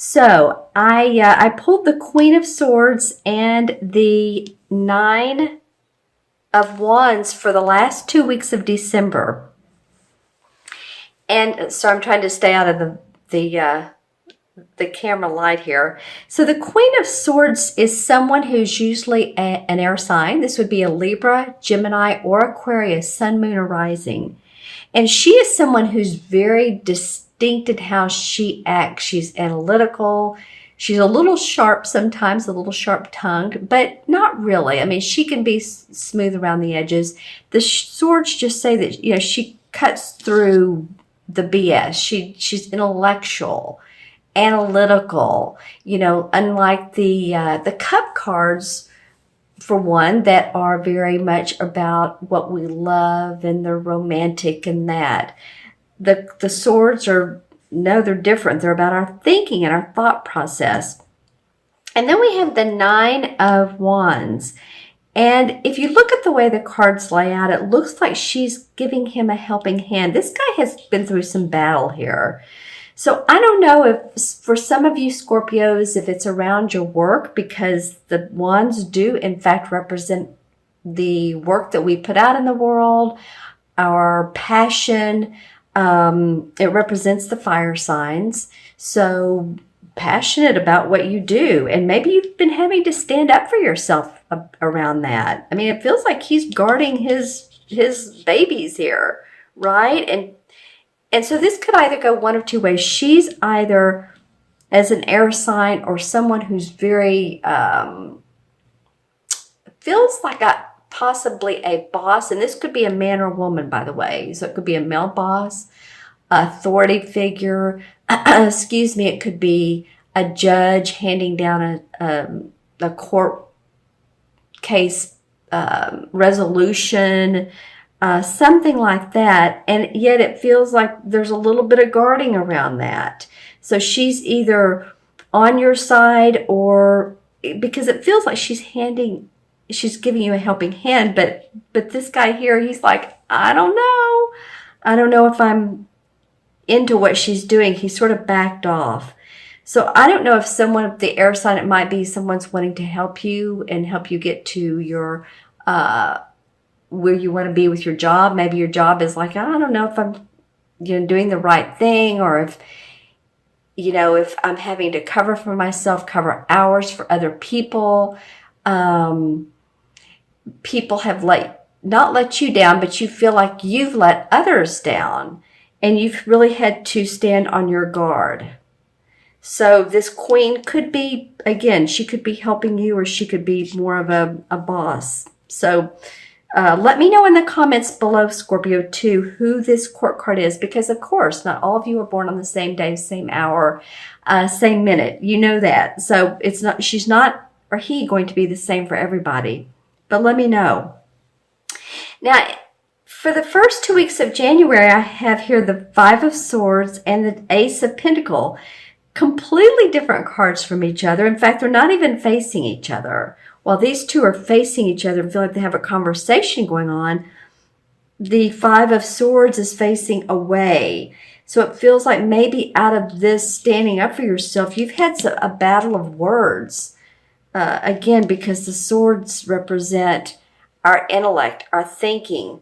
So I pulled the Queen of Swords and the Nine of Wands for the last 2 weeks of December. And so I'm trying to stay out of the camera light here. So the Queen of Swords is someone who's usually an air sign. This would be a Libra, Gemini, or Aquarius, Sun, Moon, or Rising. And she is someone who's very distinct in how she acts. She's analytical. She's a little sharp sometimes, a little sharp-tongued, but not really. I mean, she can be smooth around the edges. The swords just say that, she cuts through the BS. She's intellectual, analytical, unlike the cup cards, for one, that are very much about what we love and they're romantic and that. The swords they're different. They're about our thinking and our thought process. And then we have the Nine of Wands. And if you look at the way the cards lay out, it looks like she's giving him a helping hand. This guy has been through some battle here. So I don't know if for some of you Scorpios, if it's around your work, because the wands do in fact represent the work that we put out in the world, our passion. It represents the fire signs. So passionate about what you do. And maybe you've been having to stand up for yourself around that. I mean, it feels like he's guarding his babies here, right? And so this could either go one of two ways. She's either as an air sign or someone who's very, feels like possibly a boss. And this could be a man or a woman, by the way. So it could be a male boss, authority figure. Excuse me. It could be a judge handing down a court case resolution, something like that. And yet it feels like there's a little bit of guarding around that. So she's either on your side or because it feels like she's giving you a helping hand. But this guy here, he's like, I don't know. I don't know if I'm into what she's doing. He sort of backed off. So I don't know if someone, the air sign, it might be someone's wanting to help you and help you get to your, where you want to be with your job. Maybe your job is like, I don't know if I'm, doing the right thing, or if, if I'm having to cover for myself, cover hours for other people. People have not let you down, but you feel like you've let others down and you've really had to stand on your guard. So this queen could be, again, she could be helping you, or she could be more of a boss. So let me know in the comments below, Scorpio, too, who this court card is, because of course, not all of you are born on the same day, same hour, same minute. You know that. So she's not, or he, going to be the same for everybody. But let me know. Now, for the first 2 weeks of January, I have here the Five of Swords and the Ace of Pentacles. Completely different cards from each other. In fact, they're not even facing each other. While these two are facing each other and feel like they have a conversation going on, the Five of Swords is facing away. So it feels like maybe out of this standing up for yourself, you've had a battle of words. Again, because the swords represent our intellect, our thinking.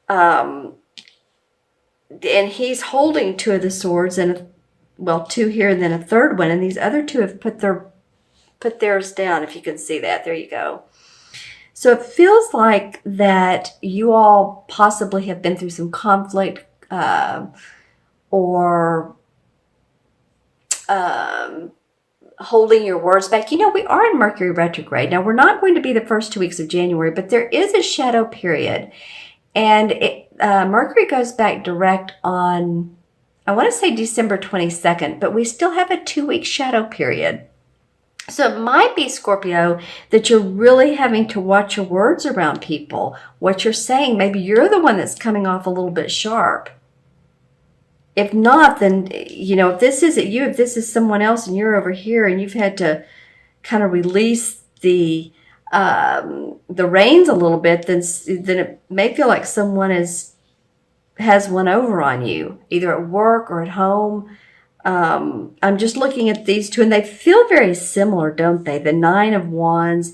And he's holding two of the swords, and two here and then a third one. And these other two have put theirs down, if you can see that. There you go. So it feels like that you all possibly have been through some conflict or holding your words back. We are in Mercury retrograde. Now, we're not going to be the first 2 weeks of January, but there is a shadow period. And Mercury goes back direct on, I want to say December 22nd, but we still have a 2-week shadow period. So it might be, Scorpio, that you're really having to watch your words around people, what you're saying. Maybe you're the one that's coming off a little bit sharp. If not, then, if this isn't you, if this is someone else and you're over here and you've had to kind of release the reins a little bit, then it may feel like someone has one over on you, either at work or at home. I'm just looking at these two, and they feel very similar, don't they? The Nine of Wands,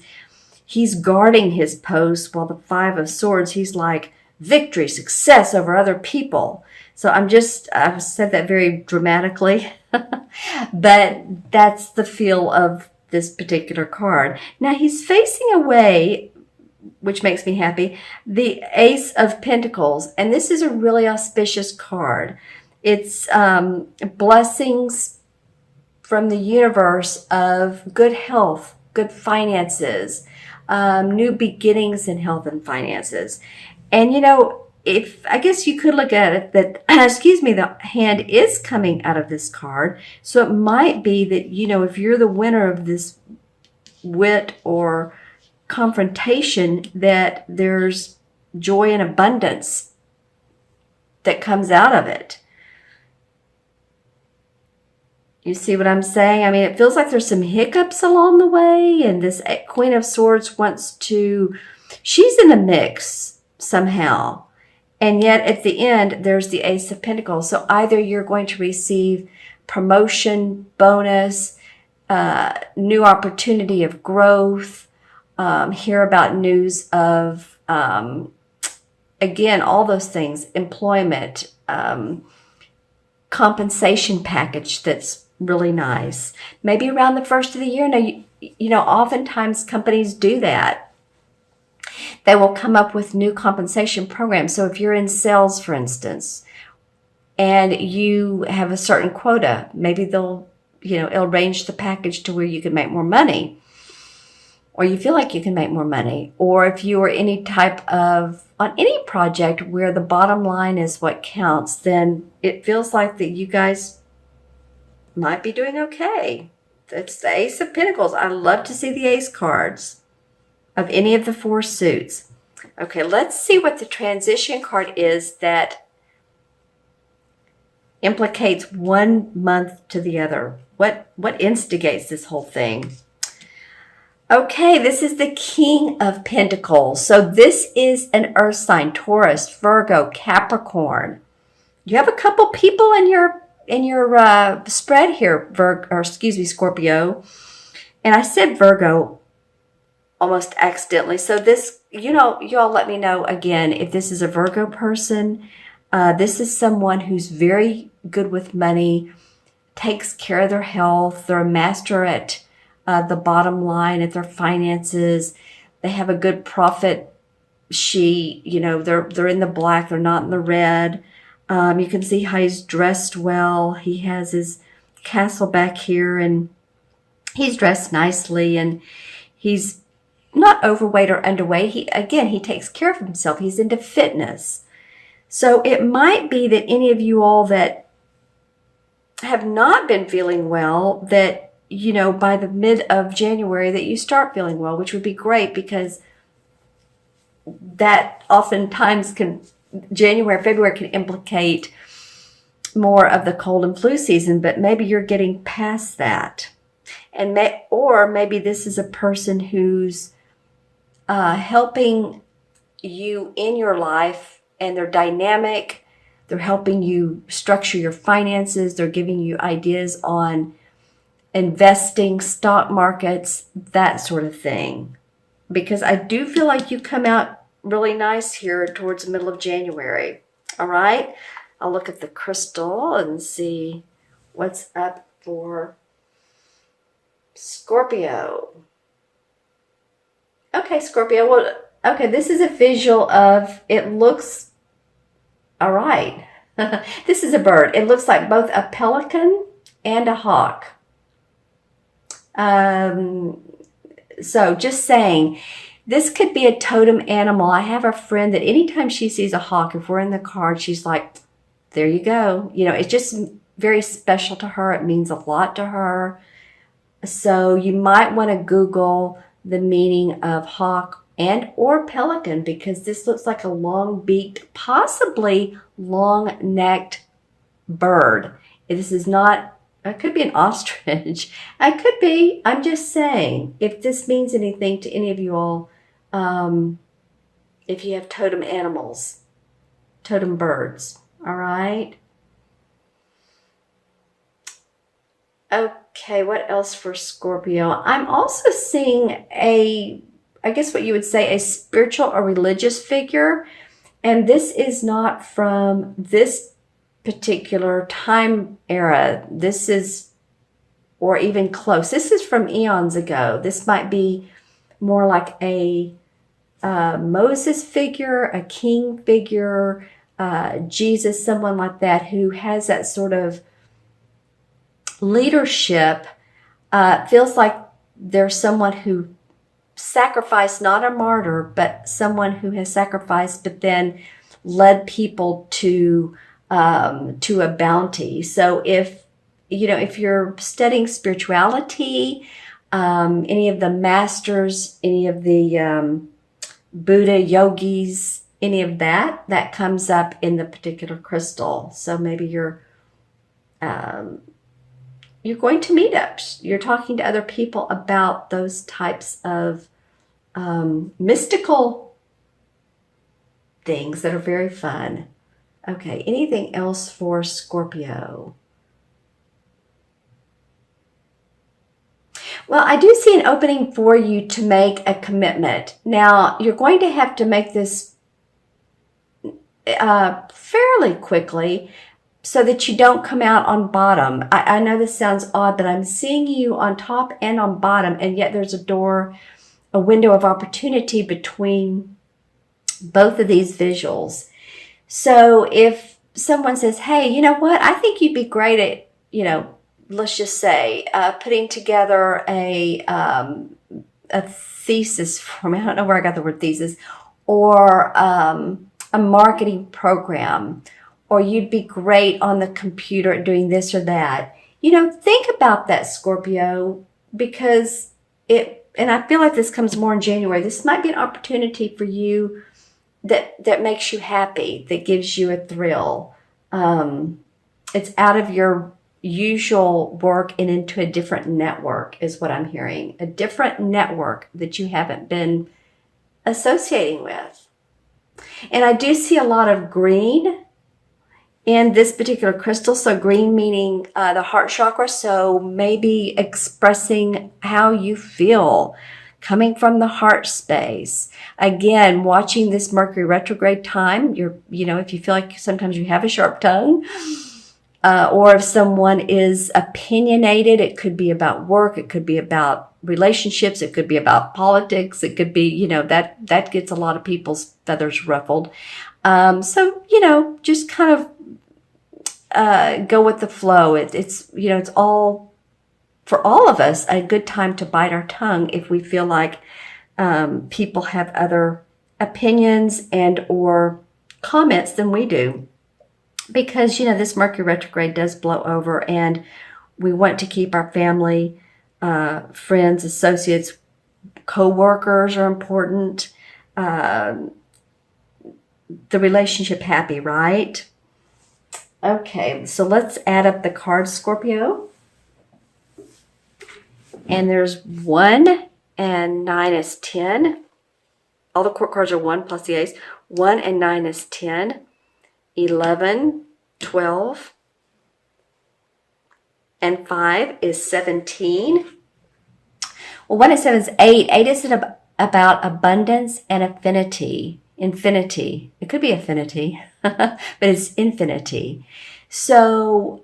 he's guarding his post, while the Five of Swords, he's like victory, success over other people. So I've said that very dramatically, but that's the feel of this particular card. Now he's facing away, which makes me happy, the Ace of Pentacles. And this is a really auspicious card. It's blessings from the universe of good health, good finances, new beginnings in health and finances. And, if I guess you could look at it that, excuse me, the hand is coming out of this card. So it might be that, if you're the winner of this wit or confrontation, that there's joy and abundance that comes out of it. You see what I'm saying? I mean, it feels like there's some hiccups along the way, and this Queen of Swords she's in the mix somehow. And yet at the end, there's the Ace of Pentacles. So either you're going to receive promotion, bonus, new opportunity of growth, hear about news of, again, all those things, employment, compensation package that's really nice. Maybe around the first of the year. Now, oftentimes companies do that. They will come up with new compensation programs. So if you're in sales, for instance, and you have a certain quota, maybe they'll, arrange the package to where you can make more money, or you feel like you can make more money. Or if you are on any project where the bottom line is what counts, then it feels like that you guys might be doing okay. It's the Ace of Pentacles. I love to see the Ace cards of any of the four suits. Okay, let's see what the transition card is that implicates one month to the other. What instigates this whole thing? Okay, this is the King of Pentacles. So this is an earth sign: Taurus, Virgo, Capricorn. You have a couple people in your spread here, Scorpio. And I said Virgo almost accidentally. So this, you all let me know again if this is a Virgo person. This is someone who's very good with money, takes care of their health. They're a master at the bottom line, at their finances. They have a good profit sheet. They're in the black. They're not in the red. You can see how he's dressed well. He has his castle back here, and he's dressed nicely, and he's not overweight or underweight. He takes care of himself. He's into fitness. So it might be that any of you all that have not been feeling well, that, by the mid of January, that you start feeling well, which would be great, because that oftentimes January, February can implicate more of the cold and flu season, but maybe you're getting past that. Or maybe this is a person who's helping you in your life, and they're dynamic. They're helping you structure your finances. They're giving you ideas on investing, stock markets, that sort of thing. Because I do feel like you come out really nice here towards the middle of January. All right. I'll look at the crystal and see what's up for Scorpio. Okay, Scorpio. Well, okay, this is a visual of, it looks, all right. This is a bird. It looks like both a pelican and a hawk. So just saying, this could be a totem animal. I have a friend that anytime she sees a hawk, if we're in the car, she's like, there you go. It's just very special to her. It means a lot to her. So you might want to Google the meaning of hawk and or pelican, because this looks like a long-beaked, possibly long-necked bird. This is not, it could be an ostrich. It could be, I'm just saying, if this means anything to any of you all, if you have totem animals, totem birds, all right? Okay, what else for Scorpio? I'm also seeing I guess what you would say, a spiritual or religious figure. And this is not from this particular time era. This is, or even close. This is from eons ago. This might be more like a Moses figure, a king figure, Jesus, someone like that who has that sort of leadership. Feels like there's someone who sacrificed, not a martyr, but someone who has sacrificed, but then led people to a bounty. So if you're studying spirituality, any of the masters, any of the Buddha yogis, any of that comes up in the particular crystal. So maybe you're going to meetups. You're talking to other people about those types of mystical things that are very fun. Okay, anything else for Scorpio? Well, I do see an opening for you to make a commitment. Now, you're going to have to make this fairly quickly so that you don't come out on bottom. I know this sounds odd, but I'm seeing you on top and on bottom, and yet there's a window of opportunity between both of these visuals. So if someone says, hey, you know what, I think you'd be great at, let's just say, putting together a thesis for me. I don't know where I got the word thesis, or a marketing program, or you'd be great on the computer at doing this or that. Think about that, Scorpio, because and I feel like this comes more in January. This might be an opportunity for you that makes you happy, that gives you a thrill. It's out of your usual work and into a different network is what I'm hearing. A different network that you haven't been associating with. And I do see a lot of green in this particular crystal. So green meaning the heart chakra. So maybe expressing how you feel, coming from the heart space. Again, watching this Mercury retrograde time, if you feel like sometimes you have a sharp tongue, or if someone is opinionated, it could be about work, it could be about relationships, it could be about politics, it could be, that gets a lot of people's feathers ruffled. So, just kind of go with the flow. It's all, for all of us, a good time to bite our tongue if we feel like people have other opinions and or comments than we do. Because, this Mercury retrograde does blow over, and we want to keep our family, friends, associates, co-workers are important. The relationship happy, right? Okay, so let's add up the cards, Scorpio. And there's 1 and 9 is 10. All the court cards are 1 plus the ace. 1 and 9 is 10. 11, 12, and 5 is 17. Well, 1 and 7 is 8. 8 is about abundance and affinity. Infinity. It could be affinity, but it's infinity. So,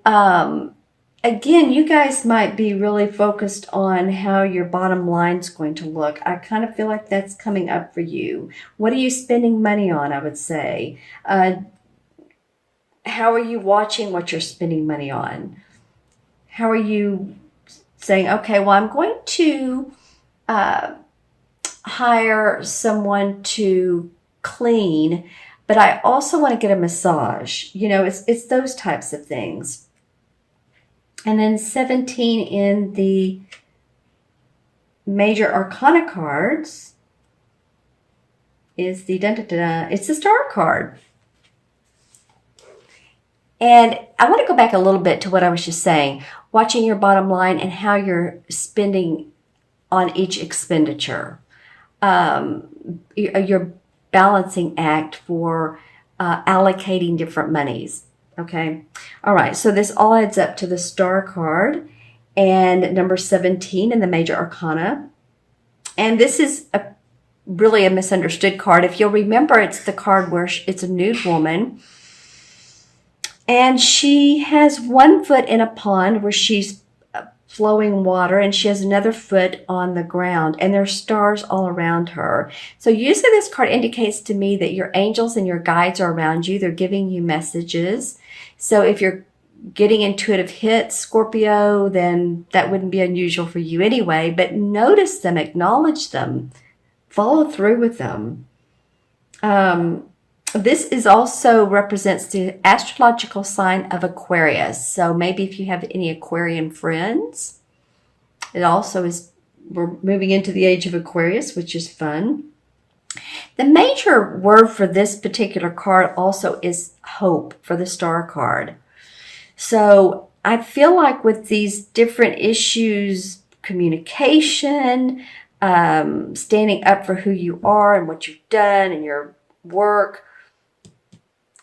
again, you guys might be really focused on how your bottom line's going to look. I kind of feel like that's coming up for you. What are you spending money on, I would say? How are you watching what you're spending money on? How are you saying, okay, well, I'm going to hire someone to clean, but I also want to get a massage. It's those types of things. And then 17 in the major arcana cards is it's the star card. And I want to go back a little bit to what I was just saying, watching your bottom line and how you're spending on each expenditure. Your balancing act for allocating different monies. Okay. All right. So this all adds up to the star card. and number 17 in the major arcana. And this is really a misunderstood card. If you'll remember, it's the card where it's a nude woman. And she has one foot in a pond where she's flowing water, and she has another foot on the ground, and there's stars all around her. So usually this card indicates to me that your angels and your guides are around you. They're giving you messages. So if you're getting intuitive hits, Scorpio, then that wouldn't be unusual for you anyway. But notice them, acknowledge them, follow through with them. This is also represents the astrological sign of Aquarius. So maybe if you have any Aquarian friends, it also is, we're moving into the age of Aquarius, which is fun. The major word for this particular card also is hope for the star card. So I feel like with these different issues, communication, standing up for who you are and what you've done and your work,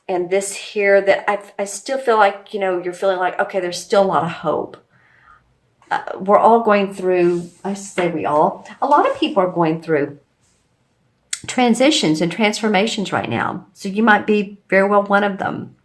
and this here, that I still feel like, you're feeling like, okay, there's still a lot of hope. We're all going through, I say we all, a lot of people are going through transitions and transformations right now. So you might be very well one of them.